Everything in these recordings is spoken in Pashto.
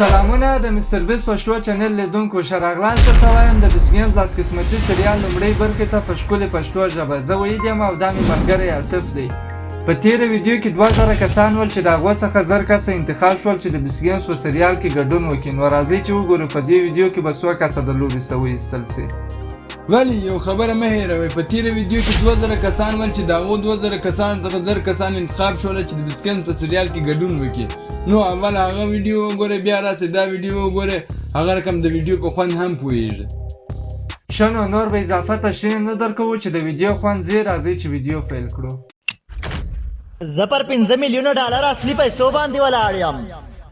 سلامونه د مستر بیس پښتو چینل لیدونکو شراغلان سره وایم د بسګیمز لاس قسمتي سریال لومړی برخې ته په ښکلې پښتو ژبه زه وحید یم او دا مې ملګری آصف دی. په تیره ویډیو کې 2000 کسان ول چې د هغو څخه 1000 کسه انتخاب شول چې د بسګیمز په سریال کې ګډون وکړي. نو راځئ چې وګورو په دې ویډیو کې به څو کسه د لوبې څخه وایستل سي. ولی یو خبره مه هیروئ، په تیره ویډیو کې 2000 کسان ول چې د هغو 2000 کسان څخه 1000 کسان انتخاب شول چې د بسګیمز په سریال کې ګډون وکړي. نو اول هغه ویډیو وګورئ، بیا راسئ دا ویډیو وګورئ، هغه رقم د ویډیو په خوند هم پوهیږئ. ښه نو نور به اضافه تشریح نه درکوو چې د ویډیو خوند ځي. راځئ چې ویډیو پیل کړو. زه پر 5 میلیونه ډالر اصلي پیسو باندې ولاړ یم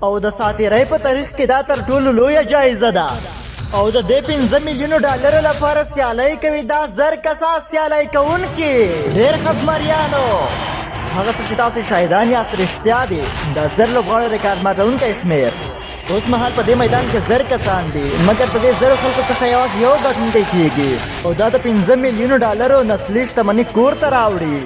او د ساتیرۍ په تاریخ کې دا تر ټولو لویه جایزه ده او د دې 5 میلیونو ډالرو لپاره سیالۍ کوي دا 1000 کسه سیالۍ کوونکي ډېر خزمریانو. هغه څه چې تاسو شاهدان یاست رښتیا دي. د 1000 لوبغاړو ریکارډ ماتونکی شمېر اوس مهال په دې میدان کې 1000 کسان دي، مګر د دې 1000 خلکو څخه یوازې یو ګټونکی کیږي او دا د 5 میلیونو ډالرو نسلي شتمني کور ته راوړي.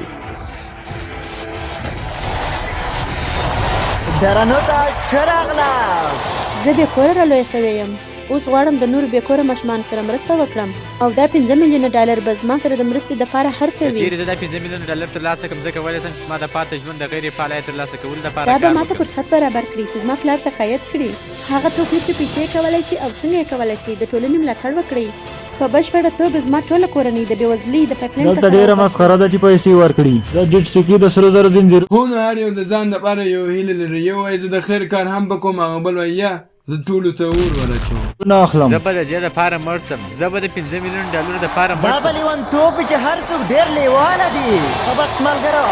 درنو ته ښه راغلاست. زه بې کوره رالویه سوې یم. اوس غواړم د نورو بې کوره ماشومانو سره مرسته وکړم او دا 5 میلیونه ډالر به زما سره د مرستې دپاره هر څه وي. چیرې زه دا 5 میلیونه ډالر ترلاسه کړم، زه کولی شم چې زما د پاته ژوند د غیر فعالیت ترلاسه کولو لپاره دا کار به ماته وکړم. فرصت برابر کړي چې زما پلار تقاعد کړي. هغه څوک نه چې پیسې کولی شي او څنګه یې کولی شي د ټولنې ملاتړ وکړي. په بشپړه توګه زما ټوله کورنۍ د بېوزلۍ د پایپلاین دلته ډېره مسخره ده چې پیسې ورکړي. د ډیټ سکې د سرو زرو ځنځیر هو نو هر یو د ځان دپاره یو هیله لري. یو وایي زه د خیر کار هم به کوم، هغه بل وایي یا زه ټولو ته اور وراچوم. نه اخلم. زه به د دې دپاره مړ شم، زه به د 5 میلیونه ډالرو دپاره مړ دا به شم. لیونتوب وي چې هر څوک ډېر لیواله دي. ښه بخت ملګرو،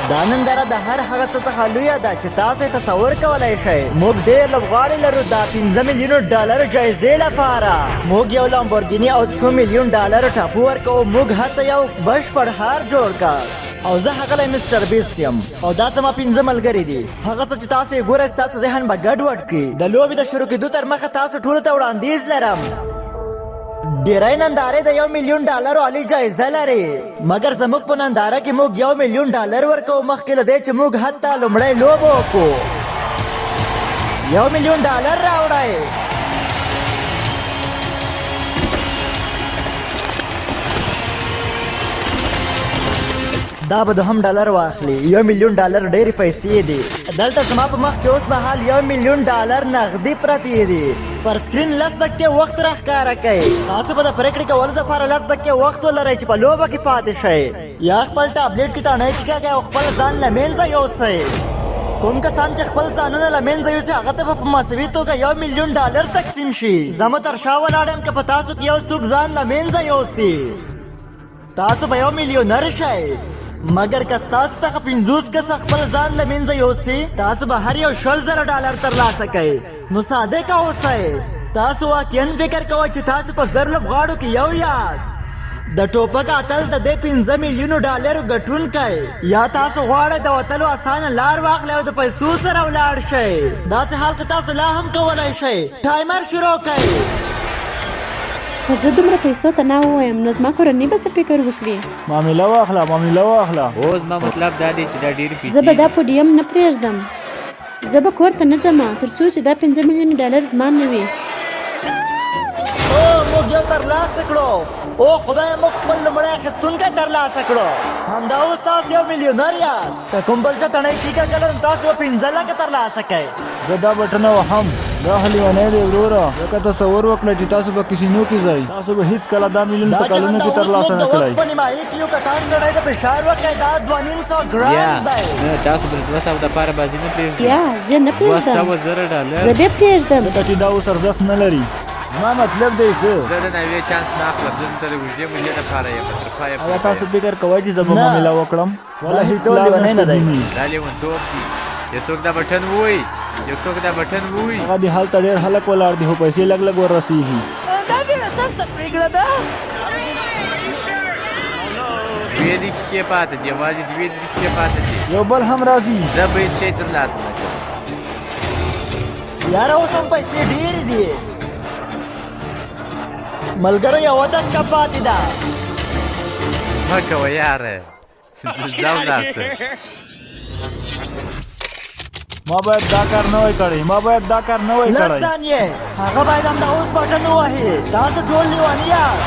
دا ننداره د هر هغه څه څخه لویه ده چې تاسو یې تصور کولی شئ. موږ ډېر لوبغاړي لرو د 5 میلیونو ډالرو جایزې لپاره. موږ یو لامبورګیني او 2 میلیون ډالرو ټاپو ورکوو. موږ هلته یو بشپړ ښار جوړ کړ او زه هغلی مسټر بیسټ یم او دا زما 5 ملګري دي. هغه څه چې تاسو یې ګورئ ستاسو ذهن به ګډوډ کړي. د لوبې د شروع کېدو تر مخه تاسو ټولو ته وړاندیز لرم. ډېری نندارې د 1 میلیون ډالرو عالي جایزه لري، مګر زموږ په ننداره کې موږ 1 میلیون ډالر ورکوو مخکې له دې چې موږ حتی لومړی لوبه وکړو. 1 میلیون ډالر راوړئ. دا به 2 ډالر واخلي. 1 میلیون ډالر ډېرې پیسې دي. دلته زما په مخ کې اوس مهال 1 میلیون ډالر نغدي پرتې دي. پر سکرین 10 دقیقې وخت راښکاره کوي. تاسو به د پرېکړې کولو لپاره 10 دقیقې وخت ولرئ چې په لوبه کې پاتې شئ یا خپل ټابلیټ کې تڼۍ کېږئ او خپل ځان له منځه یوسئ. کوم کسان چې خپل ځانونه له منځه یوسي هغه ته به په مساوي توګه 1 میلیون ډالر تقسیم شي. زه مو تر شا ولاړ یم که په تاسو کې یو څوک ځان له منځه یوسي تاسو به 1 میلیونر شئ. مګر که ستاسو څخه 50 کسه خپل ځان له منځه یوسي تاسو به هر یو 20,000 ډالر ترلاسه کوئ. نو صادقه اوسئ. تاسو واقعا فکر کوئ چې تاسو په 1000 لوبغاړو کې یو یاست. د ټوپک اتل د دې 5 میلیونو ډالرو ګټونکی یا تاسو غواړئ د وتلو اسانه لار واخلئ او د پیسو سره ولاړ شئ. داسې حال کې تاسو لا هم کولی شئ. ټایمر شروع کړئ. که زه دومره پیسو ته نه ووایم نو زما کورنۍ به څه فکر وکړي. معامله واخله، معامله واخله. اوس زما مطلب دا دی چې دا ډېرې زه به پیسې دا دي. پوډیم نه پرېږدم. زه به کور ته نه ځم تر څو چې دا 5 میلیونه ډالر زما نه وي. او موږ یو ترلاسه کړو. او خدای موږ خپل لومړی اخیستونکی ترلاسه کړو. همدا اوس تاسو 1 میلیونر یاست. که کوم بل څه تڼۍ ټیکه کړله نو تاسو به 15 لکه ترلاسه کوئ. زه دا بټنه وهم. دا لیونی دی وروره. لکه تصور وکړئ چې تاسو به کسینو کې ځئ. تاسو به هېڅکله دا میلیون په کلونو کې ترلاسه نه کړئ. دا چې همدا اوس موږ د وخت په نیمایي کې یو کتان ګڼئ د فشار وکړئ دا 2,500 ګرام دی. نه تاسو به د 200 دپاره بازي نه پرېږدئ. یا زه نه پرېږدم. 200,000 ډالر. زه بیا پرېږدم. ځکه چې دا اوس ارزښت نه لري. زما مطلب دی زه د نوې چانس نه اخلم. زه دلته د اوږدې مودې دپاره یم. تر پایه ایا تاسو فکر کوئ چې زه به معامله وکړم؟ والله هېڅ لار نشته دیني. دا لیونتوب دی. یو څوک دا بټن ووایي، یو څوک دا بټن ووایي. هغه د هلته ډېر خلک ولاړ دي خو پیسې لږ لږ وررسېږي. دا ډېره سخته پرېکړه ده. 2 دقیقې پاتې دي، یوازې 2 دقیقې پاتې دي. یو بل هم راځي. زه باید شی ترلاسه نه کړم. یاره اوس هم پیسې ډېرې دي. ملګرو یوه دقیقه پاتې ده. مه کوه یاره. ځه ولاړ شه. ما باید دا کار نه وای کړی لس ثانیې هغه باید همدا اوس بټن ووهي تاسو ټول لیوني یاست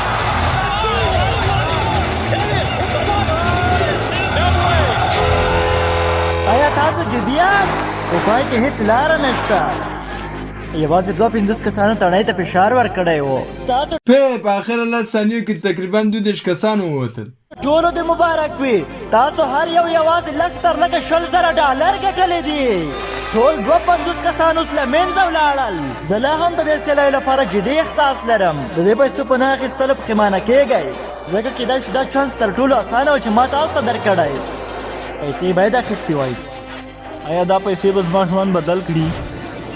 آیا تاسو جدي یاست په پای کې هیڅ لاره نشته یوازې 2-5 کسانو تڼۍ ته فشار ورکړی و تاسو په آخره 10 ثانیو کې تقریبا 22 کسان ووتل ټولو دې مبارک وي تاسو هر یو یوازې لږ تر لږه $100 ګټلی دي ټول 2-5 کسان اوس له منځه ولاړل زه لا هم د دې سیالۍ لپاره جدي احساس لرم د دې پیسو په نه اخیستلو پښیمانه کیږئ ځکه کیدای شي دا چانس تر ټولو اسانه و چې ما تاسو ته درکړی پیسې باید اخیستې وای آیا دا پیسې به زما ژوند بدل کړي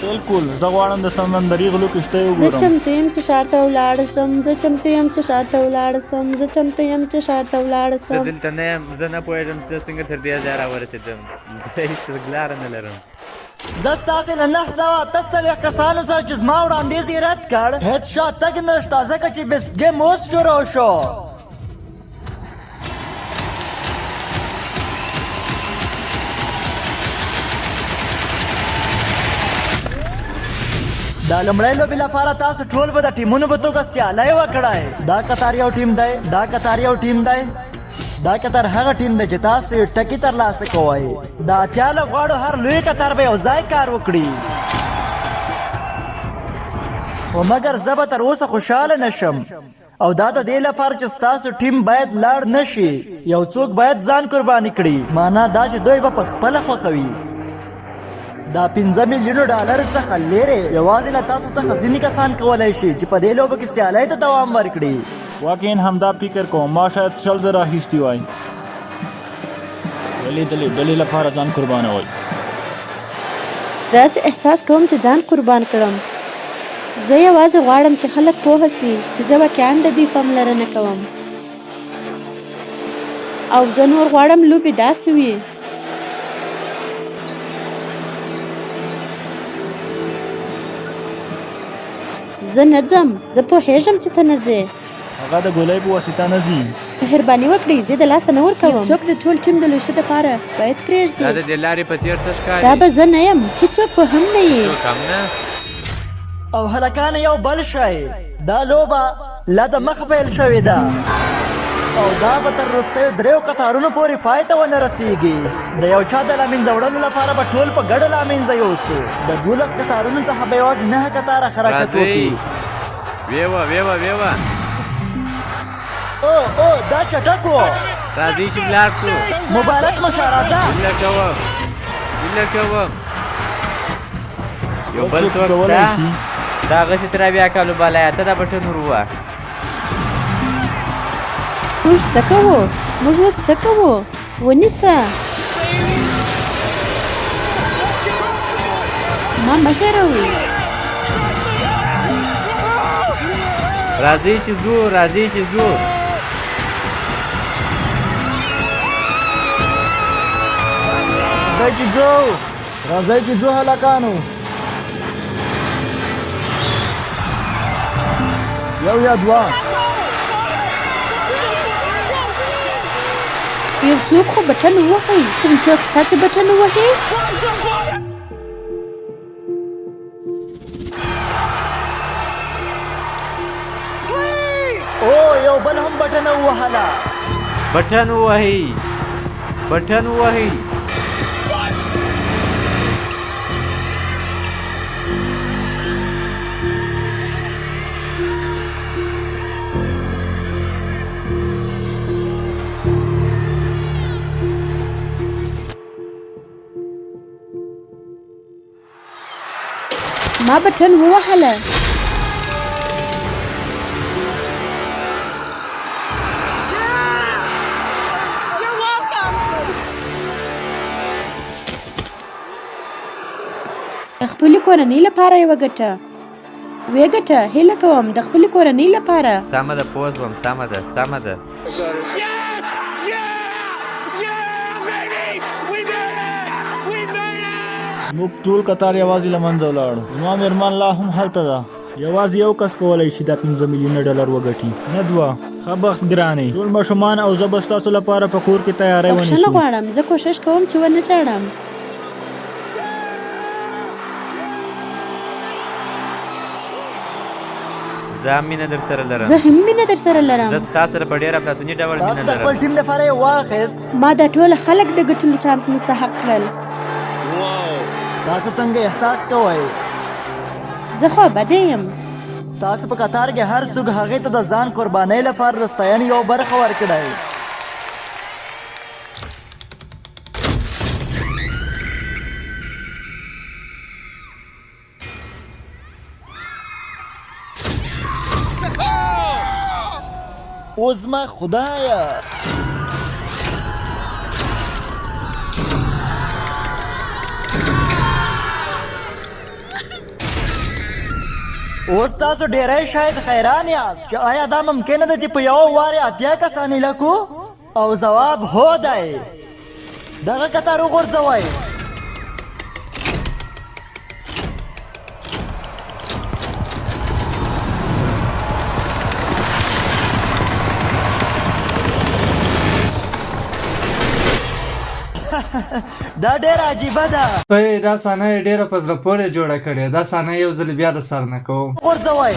بالکل زه غواړم د سمندري غلو کښتۍ زه وګورم چمتو یم چې ښار ته ولاړ سم زه چمتو یم چې ښار ته ولاړ سم زه چمتو یم چې ښار ته ولاړ زه سم دلته نه یم زه نه پوهېږم چې زه څنګه تر دې ځایه راورسېدم زه هېڅ لاره نه لرم زه ستاسې له 943 کسانو سره چې زما وړاندیز یې رد کړ هېڅ شاتګ نشته ځکه چې بس ګیم اوس شروع شو دا لومړی لوبې لپاره تاسو ټول به د ټیمونو په توګه سیالۍ وکړئ دا قطار یو ټیم دی دا قطار یو ټیم دی دا قطار هغه ټیم دی چې تاسو یې ټکي ترلاسه کوئ د اتیا لوبغاړو هر لوی قطار به یو ځای کار وکړي خو مګر زه به تر اوسه خوشحاله نشم او دا د دې لپاره چې ستاسو ټیم باید لاړ نشي یو څوک باید ځان قرباني کړي معنا دا چې دوی به پخپله خوښوي دا $5 میلیون څخه لرې یوازې له تاسو څخه ځینې کسان کولی شي چې په دې لوبه کې سیالۍ ته دوام ورکړي واقعا همدا فکر کوم ما شاید 100,000 اخیستي وای ولې د ډلې لپاره ځان قربانوئ داسې احساس کوم چې ځان قربان کړم زه یوازې غواړم چې خلک پوه سي چې زه واقعا د دوی پاملرنه کوم او زه نور غواړم لوبې داسې وي زه نه ځم زه پوهېږم چې ته نه ځې هغه د ګولۍ په واسطه نه ځي مهرباني وکړئ زه د لاسه نه ورکوم څوک د ټول ټیم د لوشي دپاره باید دا پرېږدي د دې لارې په څېر څه ښکاري دا به زه نه یم هېڅوک به هم نه یې څوک هم نه او هلکان یو بل شی دا لوبه لا د مخ پیل شوې ده او دا به تر وروستیو 3 قطارونو پورې پای ته ونه رسیږي د یو چا د لامنځه وړلو لپاره به ټول په ګډه لامنځه یوسو د 12 قطارونو څخه به یوازې 9 قطاره حرکت وکړي ویوه او دا چټک و راځئ چې ولاړ شو مبارک مشه راځه هیله کوم یو بل څوک څوک کولی شته شي دا هغسې تر بیا کالو بالایه ته دا بټن ور ووهه موږ څه کوو موږ اوس څه کوو ونیسه ما مه هېروئ راځئ چې ځو راځئ چې ځو هلکانو یو یا دوه یو څوک خو بټن ووهئ کوم څوک شته چې بټن ووهي او یو بل هم بټن ووهله بټن ووهئ ما بټن ووهله د خپلې کورنۍ لپاره یې وګټه هیله کوم د خپلې کورنۍ لپاره سمه ده پوه شوم سمه ده موږ ټول قطار یوازې له منځه ولاړو زما مېرمن لا هم هلته ده یوازې یو کس کولی شي دا $5 میلیون وګټي نه دوه ښه بخت ګرانې ټول ماشومان او زه به ستاسو لپاره په کور کې تیاری بخښنه ونیسو غواړم زه کوشش کوم چې ونه ژاړم زه هم مینه در سره لرم زه هم مینه در سره لرم زه ستا سره په ډېره افلاطوني ډول تاسو مینه د خپل لرم ټیم لپاره یې واخیست. ما دا ټول خلک د ګټلو چانس مستحق کړل. تاسو څنګه احساس کوئ؟ زه خو بده یم. تاسو په قطار کې هر څوک هغې ته د ځان قربانۍ لپاره د ستاینې یو برخه ورکړی. او زما خدایه، اوس تاسو ډیری شاید حیران یاست چې آیا دا ممکنه ده چې په یوه وارې 80 کسان هیله او ځواب هو دی. دغه قطار وغورځوئ. دا ډېر عجیبه ده. په دا صحنه یې ډېره په زړه پورې جوړه کړې. دا صحنه یو ځل بیا د سر نه کوم. غورځوئ.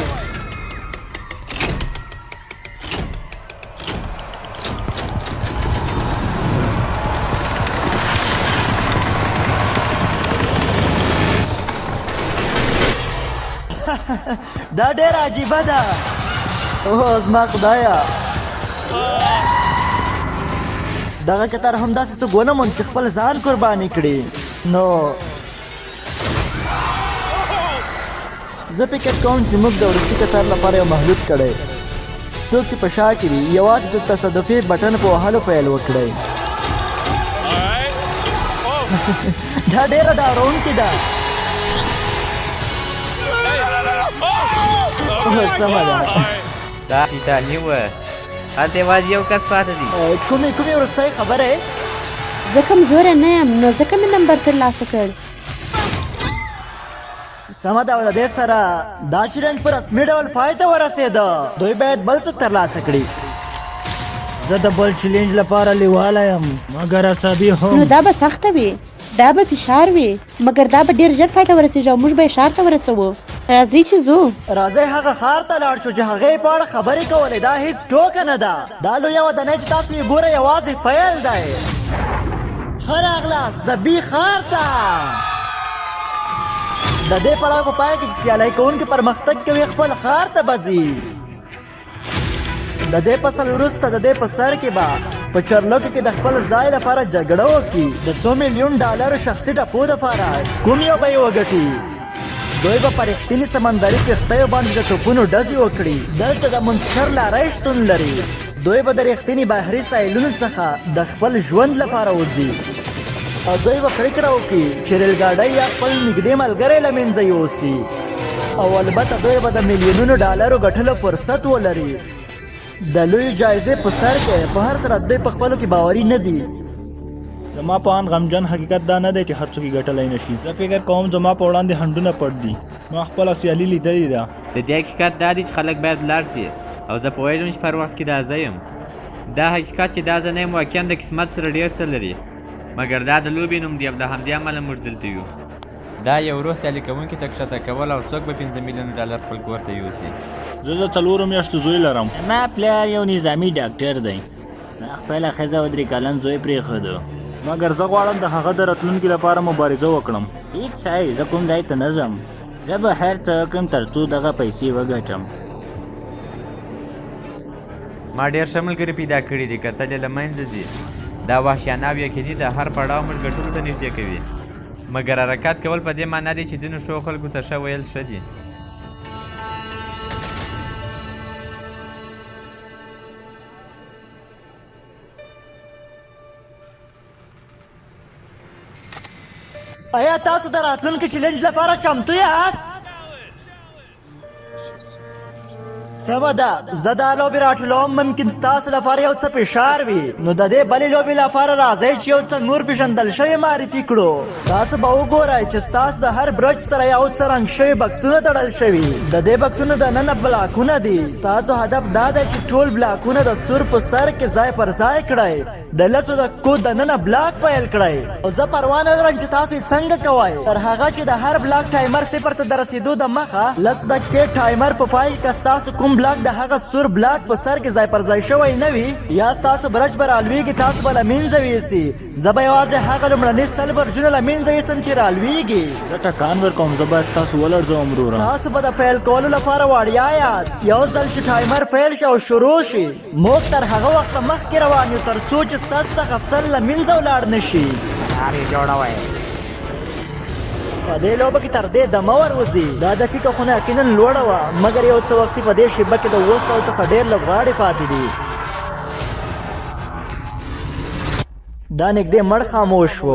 دا ډېر عجیبه ده. اوه زما خدایه، دغه قطار همداسې څوک ونه موند چې خپل ځان قرباني کړي. نو زه فکر کوم چې موږ د وروستي قطار لپاره یو محدود کړی. څوک چې په شا کې وي یوازې د تصادفي بټن په وهلو پیل وکړئ. دا ډېره ډاروونکې ده. سمه ده. داسې تا نیوه هلته یوازې یو کس پاته دی. کومې وروستۍ خبرې؟ زه کمزوری نه یم نو ځکه مې نمبر ترلاسه کړ. سمه ده. او د دې سره دا چیلنج په رسمي ډول پای ته ورسېده. دوی باید بل څوک ترلاسه کړي. زه د بل چیلنج لپاره لیواله یم مګر عصبي هم. نو دا به سخته وي، دا به فشار وي، مګر دا به ډېر ژر پای ته ورسېږي او موږ به یې ښار ته ورسوو. راځئ چې ځو. راځئ هغه ښار ته لاړ شو چې هغې په اړه خبرې کولې. دا هیڅ ټوکه نه ده. دا لویه ودانۍ چې تاسو یې ګورئ یوازې پیل دی. ښه راغلاست د بي ښار ته. د دې پړاو په پای کې چې سیالۍ کوونکي پرمختګ کوي خپل ښار ته به ځي. د دې فصل وروسته د دې په سر کې به په چرلوکو کې د خپل ځای لپاره جګړه وکړي. د $100 میلیون شخصي ټپو دپاره کوم یو به یې وګټي. دوی به په رښتینې سمندري کښتیو باندې د توپونو ډزې وکړي. دلته د مونسټر لارۍ شتون لري. دوی به د رښتینې بحري ساحلونو څخه د خپل ژوند لپاره وځي او دوی به پرېکړه وکړي چې ریل ګاډۍ یا خپل نږدې ملګری له منځه یوسي. او البته دوی به د $میلیونونو ګټلو فرصت ولري. د لویې جایزې په سر کې په هر طرف دوی په خپلو کې باوري نه دي. زما په ان غمجن حقیقت دا نه دی چې هر څوک یې ګټلی نه شي. زه فکر کوم زما په وړاندې خنډونه پټ دي. ما خپله سیالي لیدلې ده. د دې حقیقت دا دی چې خلک باید لاړ شي او زه پوهېږم چې په هر وخت کې دا زه یم. دا حقیقت چې دا زه نه یم واقعا د قسمت سره ډېر څه لري، مګر دا د لوبې نوم دی او د همدې امله موږ دلته یو. دا یو روح سیالي کوونکي ته کښته کول او څوک به $5 میلیونه خپل کور ته یوسي. زه د 4 میاشتو زوی لرم. ما پلار یو نظامي ډاکټر دی. ما خپله ښځه او 3 کلن زوی پرېښوده، مګر زه غواړم د هغه د راتلونکي لپاره مبارزه وکړم. هېڅ ځای زه کوم ځای ته نه ځم. زه به هر څه وکړم تر څو دغه پیسې وګټم. ما ډېر ښه ملګري پیدا کړي دي، که تل یې له منځه ځي. دا وحشیانه او یقیني د هر پړاو موږ ګټلو ته نږدې کوي، مګر حرکت کول په دې معنا دی چې ځینو ښو خلکو ته ښه ویل ښه دي. آیا تاسو د راتلونکي چیلنج لپاره چمتو یاست؟ سمه ده. زه دا لوبې راټولوم. ممکن ستاسو لپاره یو څه فشار وي، نو د دې بلې لوبې لپاره راځئ چې یو څه نور پېژندل شوي معرفي کړو. تاسو به وګورئ چې ستاسو د هر برج سره یو څه رنګ شوي بکسونه تړل شوي. د دې بکسونو دننه بلاکونه دي. تاسو هدف دا دی چې ټول بلاکونه د سور په سر کې ځای پر ځای کړئ. د لسو دقیقو دننه بلاک پیل کړئ او زه پروا نه لرم چې تاسو یې څنګه کوئ تر هغه چې د هر بلاک ټایمر صفر ته د رسېدو د مخه 10 دقیقې ټایمر په فایل کې ستاسو کوم بلاک د هغه سور بلاک په سر کې ځای پر ځای شوی نه وي یا ستاسو برج به رالویږي تاسو به له منځه ویسي زه به یوازې هغه لومړني سل برجونه له منځه ویستم چې رالویږي زه ټکان ورکوم زه باید تاسو ولړزوم وروره تاسو به د فیل کولو لپاره وړیا یاست یو ځل چې ټایمر فیل شي او شروع شي موږ تر هغه وخته مخکې روان یو تر څو چې ستاسو څخه افسر له منځه ولاړ نه شي په دې لوبه کې تر دې دمه وروځي دا دقیقه خو نه یقینا لوړه وه مګر یو څه وختي په دې شیبه کې د 700 څخه ډېر لوبغاړي پاتې دي دا نږدې مړ خاموش و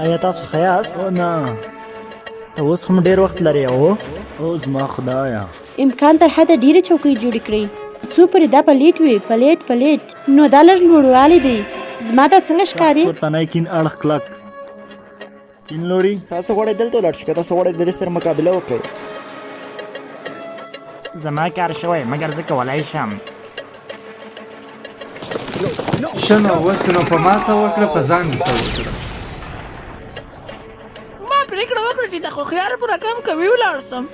آیا تاسو ښه یاست؟ او نه ته اوس هم ډېر وخت لرې او او زما خدایه امکان تر حده ډیرې چوکۍ جوړې کړئ څو پورې دا پلیټ وي پلیټ نو دا لږ لوړوالی دی زما دا څنګه ښکاري پورتنی کین اړخ کلک کین لوري تاسو غواړئ دلته ولاړ شئ که تاسو غواړئ د دې سره مقابله وکړئ زما کار شوی مګر زه کولی شم ښه نو اوس نو په ما څه وکړه په ځان دې څه وکړه ما پرېکړه وکړه چې د هوښیار په رقم کوي ولاړ سم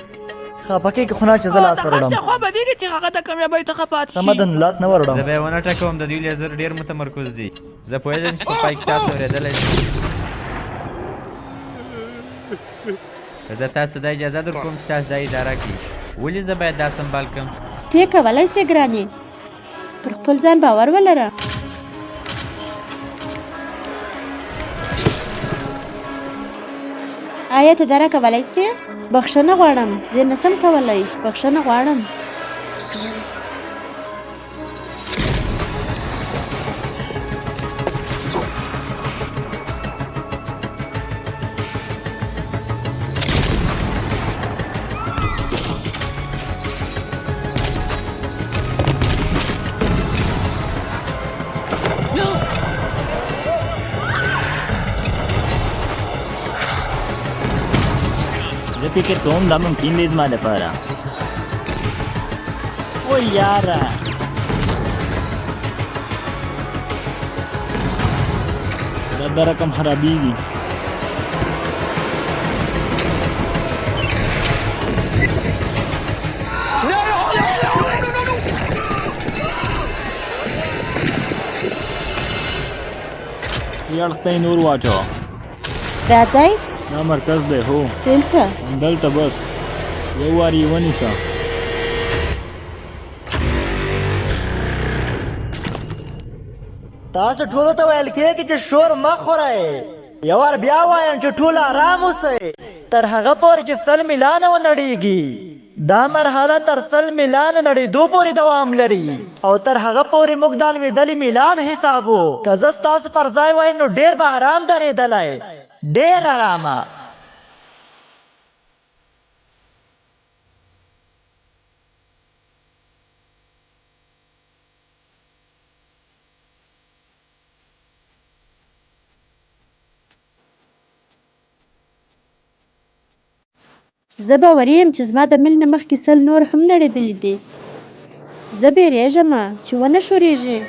خفه کېږي خو نه چې زه لاس وروړم خو بدېږي چې هغه د کامیابۍ څخه پاتې سمه ده نو لاس نه وروړم زه به یې ونه ټکوم د دوی لیزر ډېر متمرکز دي زه پوهېږم چې په پای کې تاسو اورېدلی شئ زه تاسو ته دا اجازه در کوم چې تاسو دا اداره کړي ولې زه باید دا سنبال کړم ته کولی سې ګرانې پر خپل ځان باور ولره آیا ته دا راکولی سې بخښنه غواړم زه نسم کولی بخښنه غواړم زه فکر کوم دا ممکن دی زما لپاره او یاره دا رقم خرابېږي یې اړخ ته یې نور واچوه راځئ دا مرکز دی هو دلته همدلته بس یو وار یې ونیسه تاسو ټولو ته ویل کېږي چې شور مه خورئ یو وار بیا وایم چې ټول آرام اوسئ تر هغه پورې چې 100 میلانه ونړېږي دا مرحله تر 100 میلانه نړېدو پورې دوام لري او تر هغه پورې موږ دا لوېدلي میلان حسابو که زه ستاسو پر ځای وای نو ډېر به آرام درېدلی ډېر آرامه زه باوري یم چې زما د میل نه مخکې 100 نور هم نړېدلي دي زه بیریږم چې ونه ښورېږي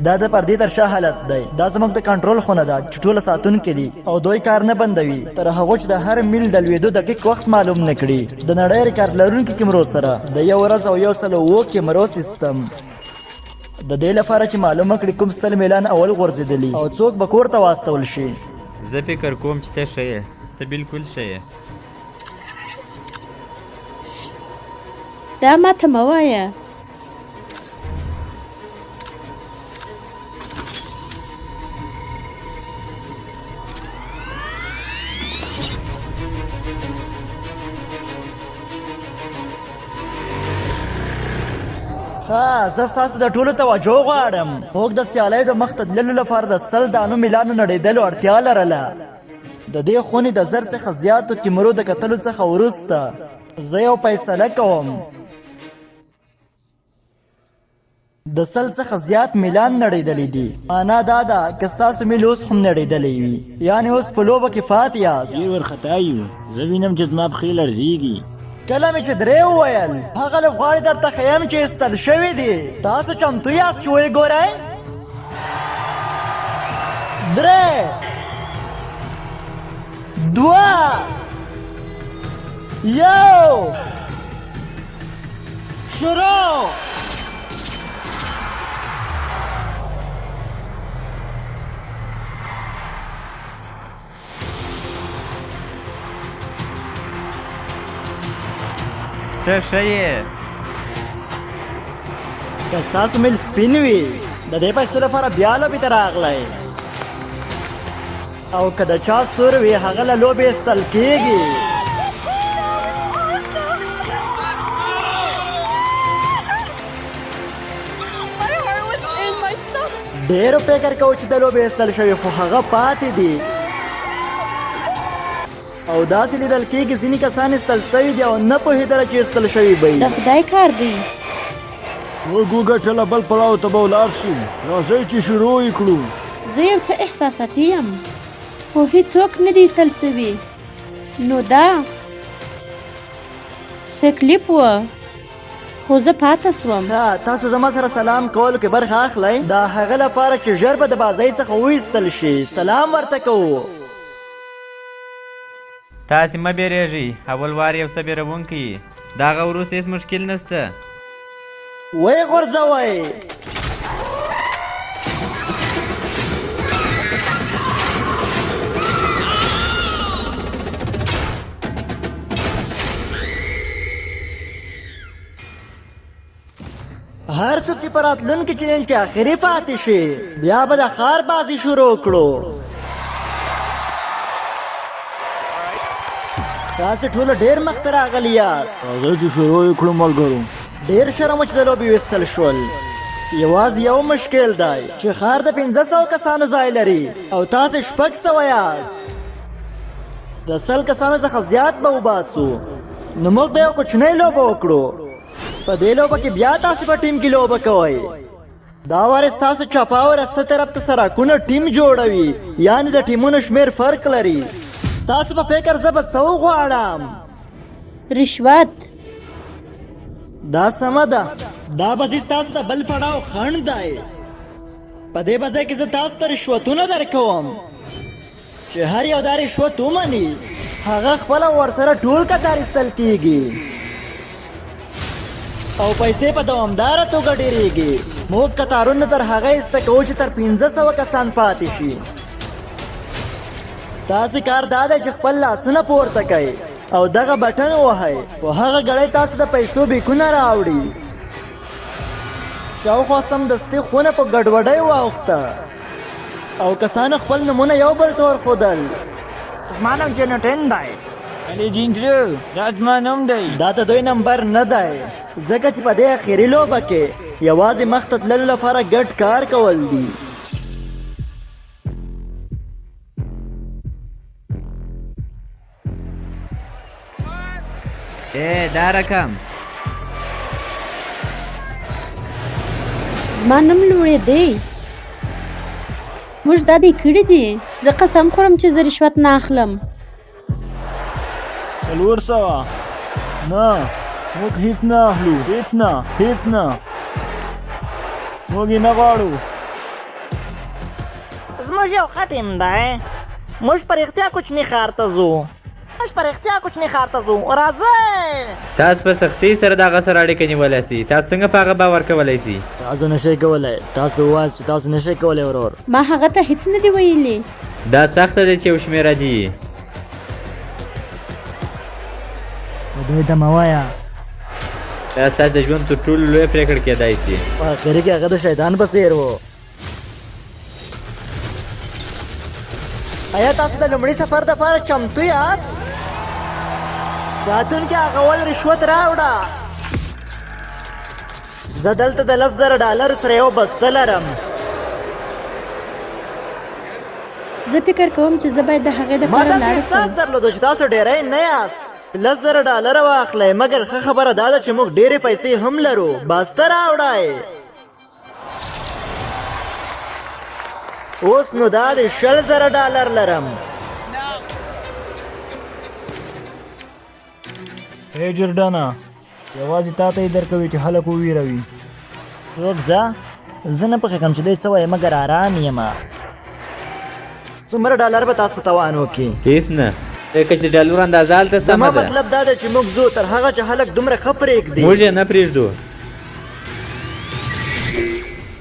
دا د پردې تر شا حالت دی. دا زموږ د کنټرول خونه ده چې ټوله ساتونکي دي او دوی کار نه بندوي تر هغو چې د هر میل د لوېدو دقیق وخت معلوم نه کړي. د نړۍ ریکارډ لرونکي کیمرو سره د 1 ورځ او 107 کیمرو سیستم د دې لپاره چې معلومه کړي کوم 100 میلان اول غورځېدلي او څوک به کور ته واستول شي. زه فکر کوم چې ته ښه یې، ته بالکل ښه یې. دا ماته مه وایه. زه ستاسو د ټولو توجه غواړم. موږ د سیالیو د مخ ته تللو لپاره د 100 دانو میلانو نړېدلو اړتیا لرله. د دې خونې د 1000 څخه زیاتو کیمرو د کتلو څخه وروسته زه یو فیصله کوم. د 100 څخه زیات میلان نړېدلی دي. معنا دا ده که ستاسو میل اوس هم نړېدلی وي، یعنې اوس په لوبه کې فات یاست. ډېر وارخطا یو. زه وینم چې زما پښې لړزېږي. کله مې چې درې وویل هغه لوبغاړي درته ښیم چې ایستل شوي دي. تاسو چمتو یاست چې ویې ګورئ؟ 3 2 1 شروع. ته ښه یې. که ستاسو میل سپین وي د دې پیسو لپاره بیا لوبې ته راغلی، او که د چا سور وي هغه له لوبې ایستل کېږي. ډېرو فکر کوو چې د لوبې ایستل شوي خو هغه پاتې دي او داسې لیدل کېږي ځینې کسان ایستل شوي دي او نه پوهېدله چې ایستل شوي به د خدای کار دی. موږ وګټله بل پړاو ته به ولاړ شو. راځئ چې شروع یې کړو. زه یو څه احساساتي یم خو هیڅوک نه دی ایستل سوي. نو دا تکلیف و خو زه پاته سوم. تاسو زما سره سلام کولو کې برخه اخلئ. دا هغه لپاره چې ژر به د بازۍ څخه وایستل شي. سلام ورته کوو. تاسې مه بیریږئ، اول وار یو څه بیرونکی یي. د هغه وروسته هېڅ مشکل نشته. ویې غورځوئ. هر څوک چې په راتلونکي چیلنج کې آخري پاتې شي بیا به د ښار بازي شروع کړو. تاسې ټولو ډېر مخته راغلي یاست. راځئ چې شروع یې کړو ملګرو. ډېر شرم و چې د لوبې ویستل شول. یوازې یو مشکل دی چې ښار د 500 کسانو ځای لري او تاسې 600 یاست. د 100 کسانو څخه زیات به وباسو. نو موږ به یو کوچنۍ لوبه وکړو. په دې لوبه کې بیا تاسو په ټیم کې لوبه کوئ. دا وار ستاسو چپه او رسته طرف ته سراکونه ټیم جوړوي، یعنې د ټیمونو شمېر فرق لري. ستاسو په فکر زه به څه وغواړم؟ رشوت. دا سمه ده. دا به ستاسو د بل پړاو خنډ دی. په دې بځای کې زه تاسو ته رشوتونه درکوم چې هر یو دا رشوت ومني هغه خپله ورسره ټول کتار ایستل کېږي او پیسې په دوامداره توګه ډېرېږي. موږ کتارونه تر هغه ایسته کوو چې تر 500 کسان پاتې شي. ستاسې کار دا دی چې خپل لاسونه پورته کئ او دغه بټن ووهئ خو هغه ګړی تاسو د پیسو بیکونه راوړي. شاوخوا سمدستي خونه په ګډوډۍ واوښته او کسانو خپل نومونه یو بل ته ورښودل. زما نوم جنټن دی. الیجینډرو دا زما نوم دی. دا د دوی نمبر نه دی ځکه چې په دې اخري لوبه کې یوازې مخ ته تللو لپاره ګډ کار کول دي. دا رقم زما نوم لوړې دی. موږ دا دی کړي دي. زه قسم خورم چې زه رشوت نه اخلم. 400. نه موږ هیڅ نه اخلو. هیڅ نه موږ یې نه غواړو. زموږ یو ښه ټیم دی. موږ په رښتیا کوچني ښار ته ځو. راځئ. تاسو په سختۍ سره د هغه سره اړیکه نیولی سي. تاسو څنګه په هغه باور کولی سي؟ تاسو نشئ کولی. تاسو ووایاست چې تاسو نشئ کولی ورور. ما هغه ته هیڅ نه دي ویلي. دا سخته ده چې یو شمېره دي. خدای ته مه وایه. دا ستاسو د ژوند تر ټولو لویه پرېکړه کېدای سي. په اخري کې هغه د شیطان په څېر و. آیا تاسو د لومړي سفر دپاره چمتو یاست؟ راتلونکي هغه ول رشوت راوړه. زه دلته د $10,000 سره یو بسته لرم. زه فکر کوم چې زه باید د هغې ما دپاره داسې لاړ احساس شم. درلودو چې تاسو ډېری نه یاست. $10,000 واخلئ، مګر ښه خبره دا ده چې موږ ډېرې پیسې هم لرو. بسته راوړئ. اوس نو دا د $10,000 لرم. ای جورډانا یوازې تا ته یې درکوي چې خلک وویروي. څوک زه نه پوهېږم چې دی څه وایي، مګر ارام یم. څومره ډالر به تاسو توان وکړي؟ هېڅ نه. ځکه چې د ډالرو اندازه هلته زما سمه ده. مطلب دا ده چې موږ ځو تر هغه چې خلک دومره ښه پرېږدي. موږ یې نه پرېږدو.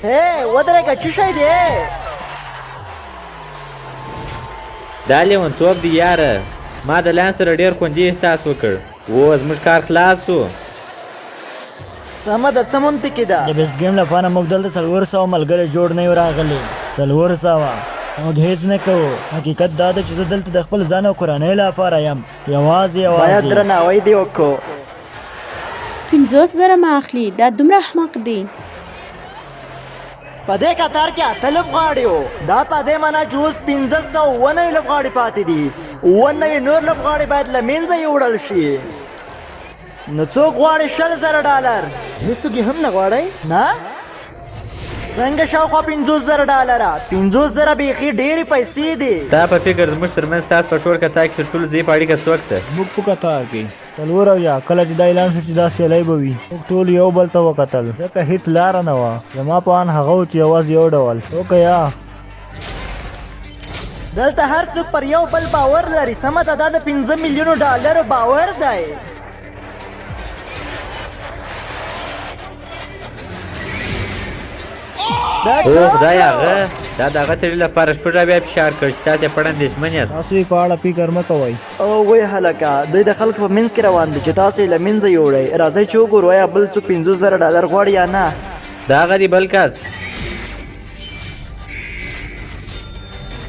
هی ودرېږه، څه شی دی؟ دا لیونتوب دی یاره. ما د لاین سره ډېر خوندي احساس وکړ. و زموږ کار خلاص سو. سمه ده، څه منطقي ده. د بیسټ ګیم لپاره موږ دلته 400 ملګري جوړ نه یو راغلي. 400 موږ هیڅ نه کوو. حقیقت دا ده چې زه دلته د خپل ځان او کورنۍ لپاره یم. یوازې باید درناوی دې وکړو. 50,000 ما اخلي. دا دومره احمق دی. په دې قطار کې 8 لوبغاړي وو. دا په دې معنا چې اوس 509 لوبغاړي پاتې دي. 9 نور لوبغاړي باید له منځه یوړل شي. نو څوک غواړي $10,000؟ هېڅوک یې هم نه غواړئ؟ نه؟ څنګه شاوخوا $50,000؟ 50,000 بیخي ډېرې پیسې دي. ستا په فکر زموږ ترمنځ ستاسو په ټول قطار کې تر ټولو ضعیف اړیکه څوک ده؟ موږ په قطار کې 4 کله چې دا اعلان شو چې دا سیالۍ به وي، موږ ټول یو بل ته وکتل، ځکه هېڅ لاره نه وه. زما په ان هغه و چې یوازې یو ډول وکیا. دلته هر څوک پر یو بل باور لري. سمه ده، دا د $5 میلیونو باور دی. اوه خدای هغه دا د هغه تړي لپاره شپږ بیا فشار کړ چې تاسې په اندېښمن یاست. تاسو یې په اړه فکر مه کوئ. او وی هلکه، دوی د خلکو په منځ کې روان دي چې تاسو یې له منځه یوړئ. راځئ چې وګورو آیا بل څوک $50,000 غواړي یا نه. دا هغه دی بل کس.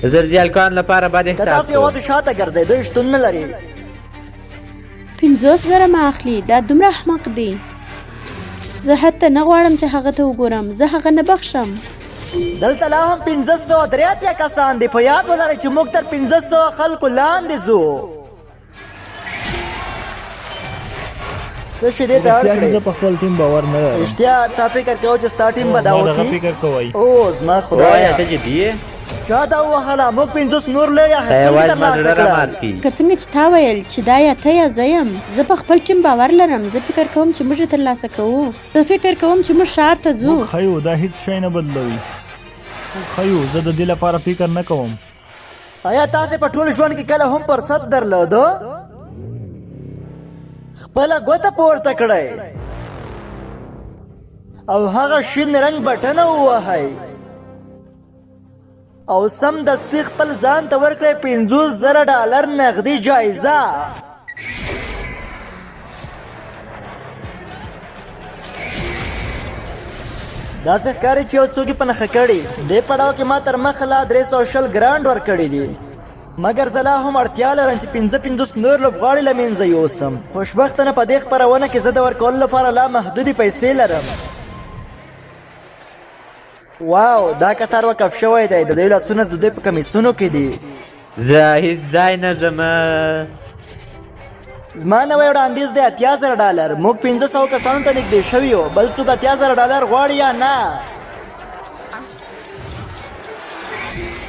زرزیالکان لپاره بد که احساس تاسو یوازې شاته ګرځئ، دوی شتون نه لري. 50,000 ما اخلي. دا دومره احمق دی. زه حتی نه غواړم چې هغه ته وګورم. زه هغه نه بخښم. دلته لا هم 583 کسان دي. په یاد ولرئ چې موږ تر 500 خلکو لاندې ځو. څه شي دې ته اړ رښتیا کړئ؟ زه په خپل ټیم باور نه لرم. رښتیا تا فکر کوو چې ستا ټیم به دا دغه وکړي؟ فکر کوئ. او زما وایه خدایه، ته جدي یې؟ چا دا ووهله؟ موږ 50 نور لرې دا اخیستونکي یوازې ما ترلاسه زړه کړل. رامات کړي. که څنګه چې تا ویل چې دا یا ته یا زه یم، زه په خپل ټیم باور لرم. زه فکر کوم چې موږ یې ترلاسه کوو. زه فکر کوم چې موږ ښار ته ځو. موږ ښیو، دا هیڅ شی نه بدلوي. موږ ښیو، زه د دې لپاره فکر نه کوم. آیا تاسې په ټول ژوند کې کله هم فرصت درلودو؟ خپله ګوته پورته کړئ او هغه شین رنګ بټنه ووهئ او سم دستي خپل ځان ته ورکړئ $50,000 نغدي جایزه. داسې ښکاري چې یو څوک یې په نښه کړي. دې پړاو کې ما تر مخه لا $320 ګرانډ ورکړي دي، مګر زه لا هم اړتیا لرم چې 55 نور لوبغاړي له منځه یوسم. خوشبختانه په دې خپرونه کې زه د ورکولو لپاره لا محدودې پیسې لرم. واو، دا قطار وقف شوی دی. د دوی لاسونه د دوی په کمیسونو کې دي. زه هیڅ ځای نه ځمه. زما نوی وړاندیز دی $80,000. موږ 500 کسانو ته نږدې شوي یو. بل څوک $80,000 غواړي یا نه؟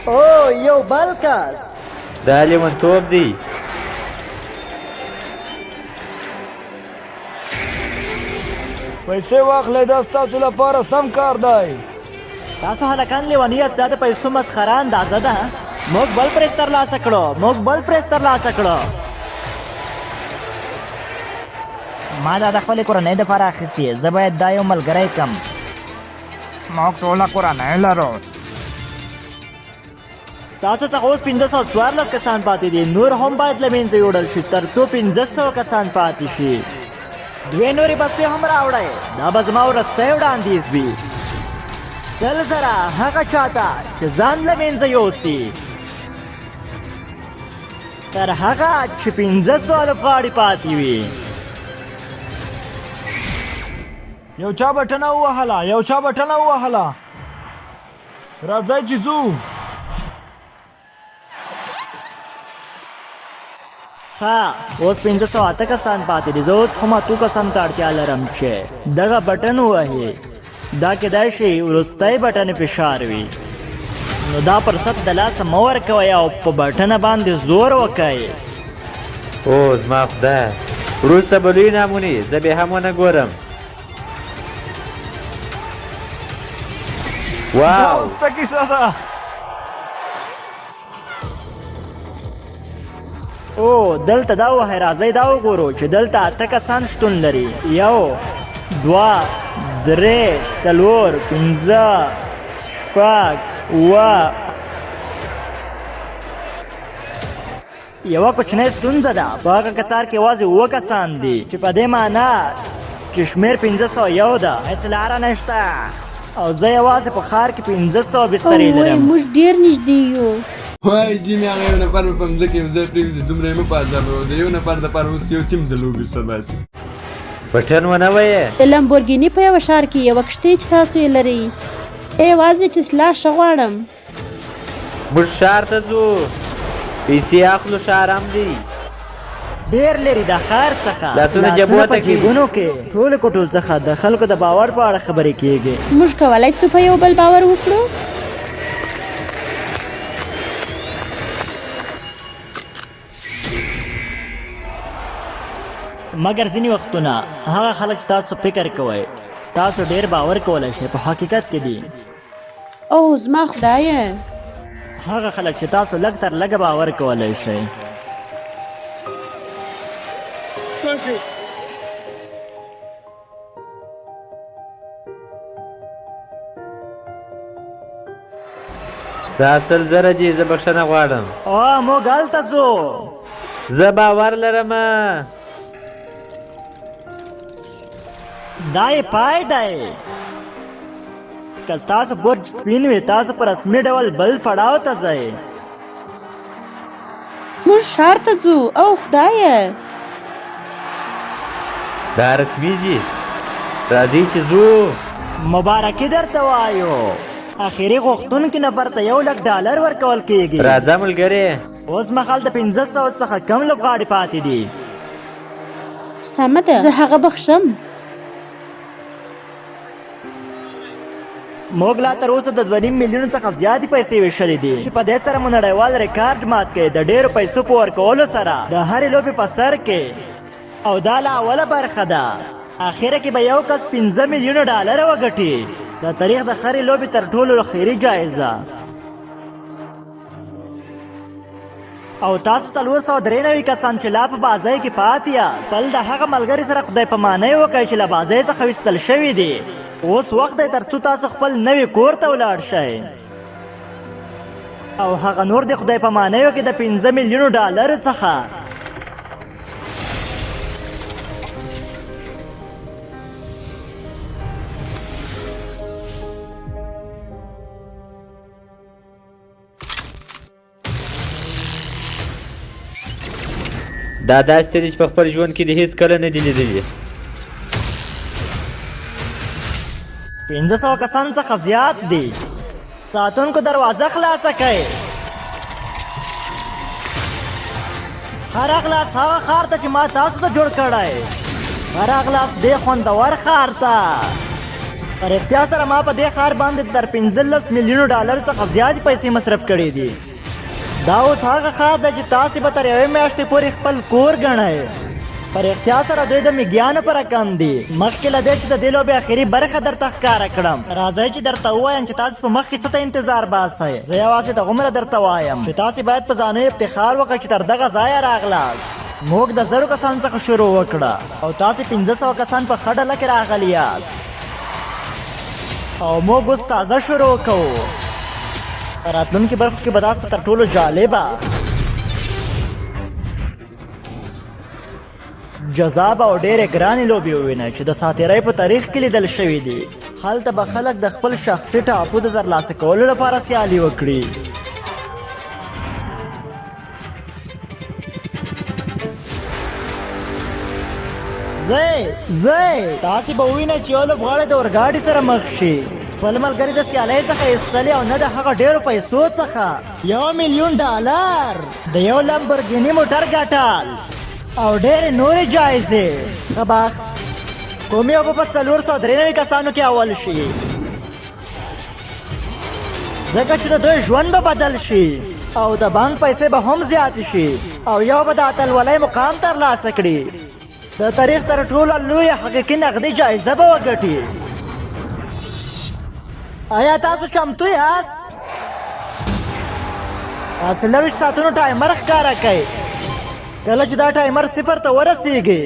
او یو بل کس. دا لیونتوب دی. پیسې واخلئ، دا ستاسو لپاره سم کار دی. تاسو هلکان لیونی یاست، دا د پیسو مسخره اندازه ده. موږ بل پریس ترلاسه کړو، ما دا د خپلې کورنۍ دپاره اخیستې، زه باید دا یو ملګری کم. موږ ټوله کورنۍ لرو. ستاسو څخه اوس 514 کسان پاتې دي، نور هم باید له منځه یوړل شي تر څو 1500 کسان پاتې شي. 2 نورې بستې هم راوړئ، دا به زما وروستی وړاندیز وي. 100,000 هغه چاته چې ځان له منځه یوسي، تر هغه چې 1500 لوبغاړي پاتې وي. یو چا بټنه ووهله، راځئ چې ځو. ښه، اوس 508 کسان پاتې دي. زه اوس هم 8 کسانو ته اړتیا لرم چې دغه بټن ووهي. دا کیدای شي وروستی بټن فشار وي، نو دا فرصت د لاسه مه ورکوئ او په بټنه باندې زور وکئ. او زما خدای، وروسته به لوی نامونې زه بیا هم ونه ګورم. واو، څه کیسه ده؟ او دلته دا وهئ، راځئ دا وګورو چې دلته 8 کسان شتون لري. 1 2 3 4 5 6 7. یوه کوچنۍ ستونزه ده، په هغه کتار کې یوازې 7 کسان دي، چې په دې معنا چې شمېر 501 ده. هېڅ لاره نشته او زه یوازې په ښار کې 1500 بسترې لرم. موږ ډېر نږدې یو. وای جیمي، هغه یو نفر به په مځکه یو ځای پرېږدي، دومره یې مه په عذابوه. د یو نفر دپاره اوس یو ټیم د لوبې څه باسي. بټن ونه وایې. د لمبورګیني په یوه ښار کې یوه کښتۍ چې تاسو یې لرئ، یوازې چې سلاح ښه غواړم. موږ ښار ته ځو، پیسې اخلو، ښار هم دی ډېر لري د ښار څخه. لاسونه جېبو ته په جېبونو کې ټولو کوټو څخه د خلکو د باور په اړه خبرې کېږي. موږ کولی شو په یو بل باور وکړو. مګر ځینې وختونه هغه خلک چې تاسو فکر کوئ تاسو ډېر باور کولی شئ په حقیقت کې دي. او زما خدایه، هغه خلک چې تاسو لږ تر لږه باور کولی شئ. دا 100,000 دي، زه بخښنه غواړم. موږ هلته ځو. زه باور لرم. دا یې پای دی. که ستاسو برج سپین وي، تاسو په رسمي ډول بل پړاو ته ځئ. موږ ښار ته ځو. او خدایه، دا رسمي دي، راځئ چې ځو. مبارکي درته وایو، اخري غوښتونکي نفر ته $100,000 ورکول کېږي. راځه ملګرې، اوس مهال د 500 څخه کم لوبغاړي پاتې دي. سمه ده، زه هغه بخښم. موږ لا تر اوسه د 2.5 میلیون څخه زیاتې پیسې ویشلې دي، چې په دې سره مو نړیوال ریکارډ مات کړي د ډېرو پیسو په ورکولو سره د هرې لوبې په سر کې. او دا لا اوله برخه ده، اخره کې به یو کس $15 میلیون وګټي. د تاریخ د هرې لوبې تر ټولو خیري جایزه. او تاسو 493 کسان چې لا په بازۍ کې پاتې یاست، د هغه ملګري سره خدای پامانۍ وکړئ چې له بازۍ څخه ویستل شوي دي. اوس وخت دی تر څو تاسو خپل نوي کور ته ولاړ شئ، او هغه نور د خدای پامانۍ وکړي د $15 میلیون څخه. دا داسې دي چې په خپل ژوند کې دې هیڅ کله نه دي لیدلي. 500 کسانو څخه زیات دي. ساتونکو دروازه خلاصه کړئ. هر اغلاس هغه ښار ته چې ما تاسو ته جوړ کړی، هر اغلاس دې خوندور ښار ته. په رښتیا سره ما په دې ښار باندې تر $15 میلیون څخه زیاتې پیسې مصرف کړې دي. دا اوس هغه ښار دی چې تاسې به تر 1 میاشتې پورې خپل کور ګڼئ. پر اختیار سره دوی د میږیانو په رقم دي. مخکې له دې چې د دې لوبې اخري برخه درته ښکاره کړم، راځئ چې درته ووایم چې تاسو په مخ کې څه ته انتظار باسئ. زه یوازې دغومره درته وایم چې تاسې باید په ځانو افتخار وکړئ چې تر دغه ځایه راغلاست. موږ د 1000 کسانو څخه شروع وکړه او تاسې 1500 کسان په ښه ډله کې راغلي یاست او موږ اوس تازه شروع کوو. راتلونکي برخو کې به تاسو ته تر ټولو جالبه، جذاب او ډېرې ګرانې لوبې ووینئ چې د ساتیرۍ په تاریخ کې لیدل شوي دي. هلته به خلک د خپل شخصي ټاپو د ترلاسه کولو لپاره سیالي وکړي. تاسې به ووینئ چې یو لوبغاړی د اورګاډي سره مخ شي، خپل ملګري د سیالۍ څخه ایستلي او نه د هغه ډېرو پیسو څخه $1,000,000 د یو لمبورګیني موټر ګټل او ډېرې نورې جایزې. ښه بخت. کوم یو به په 493 کسانو کې اول شي، ځکه چې د دوی ژوند به بدل شي او د بانک پیسې به هم زیاتې شي او یو به د اتلولۍ مقام ترلاسه کړي. د تاریخ تر ټولو لویه حقیقي نغدي جایزه به وګټي. آیا تاسو چمتو یاست؟ 40 ساعتونو ټایمر ښکاره کوي. کله چې دا ټایمر 0 ته ورسیږي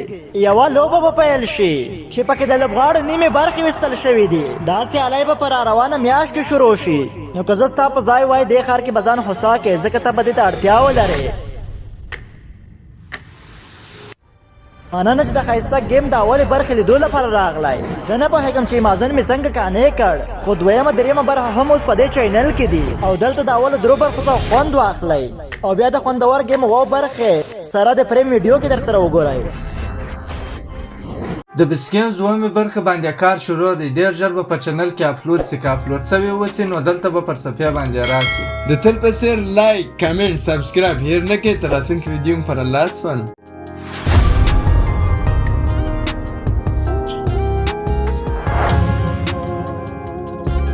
یوه لوبه به پیل شي چې پکې د لوبغاړو نیمې برخې ویستل شوي دي. دا سیالۍ به په راروانه میاشت کې شروع شي. نو که زه ستا په ځای وای دې ښار کې به ځان هوسا کړې، ځکه ته به دې ته اړتیا ولرې. مننه چې د ښایسته گیم د اولې برخې لیدو لپاره راغلی. زه نه پوهېږم چې امازن مې څنګه قانع کړ، خو دویمه دریمه برخه هم اوس په دې چینل کې دي او دلته د اولو 3 برخو څخه خوند واخلئ او بیا د خوندور گیم 2 برخې سره د فریم ویډیو کې در سره وګورئ. د بسکینز دویمې برخه باندې کار شروع دی. ډېر ژر به په چینل کې اپلود سي. که اپلود سوی وسي نو دلته به پر صفحه باندې راسي. د تل په څېر لایک، کمنټ، سبسکرایب هیر نه کړئ. تر راتلونکي ویډیو پر الله سپارم.